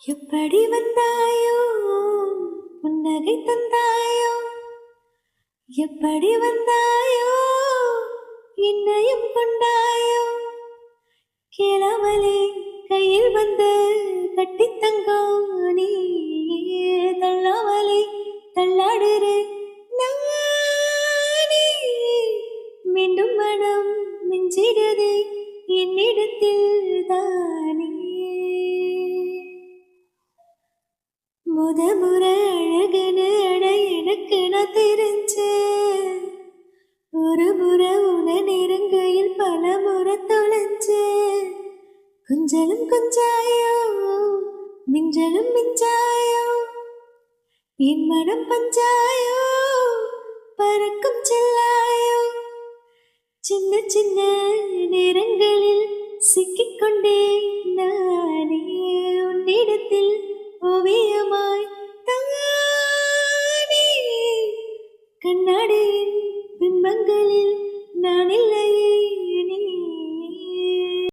எப்படி வந்தாயோ புன்னகை தந்தாயோ எப்படி வந்தாயோ என்னையும் கொண்டாயோ கேளாமலே கையில் வந்து கட்டித்தங்கோ நீ தள்ளாமலே தள்ளாடுற நானே மீண்டும் மனம் மிஞ்சிடுது என்னிடத்தில் தானே முறை அழகுன்னு அட எனக்கு நான் தெரிஞ்சேன் ஒரு முறை உன நெருங்கையில் பல முறை தொலைஞ்சேன் கொஞ்சலும் கொஞ்சாயோ மிஞ்சலும் மிஞ்சாயோ என் மனம் பஞ்சாயோ பறக்கும் செல்லாயோ சின்ன சின்ன நேரங்களில் சிக்கிக்கொண்டே நானே உன்னிடத்தில் ஓவியமாய் தானே கண்ணாடியின் பிம்பங்களில்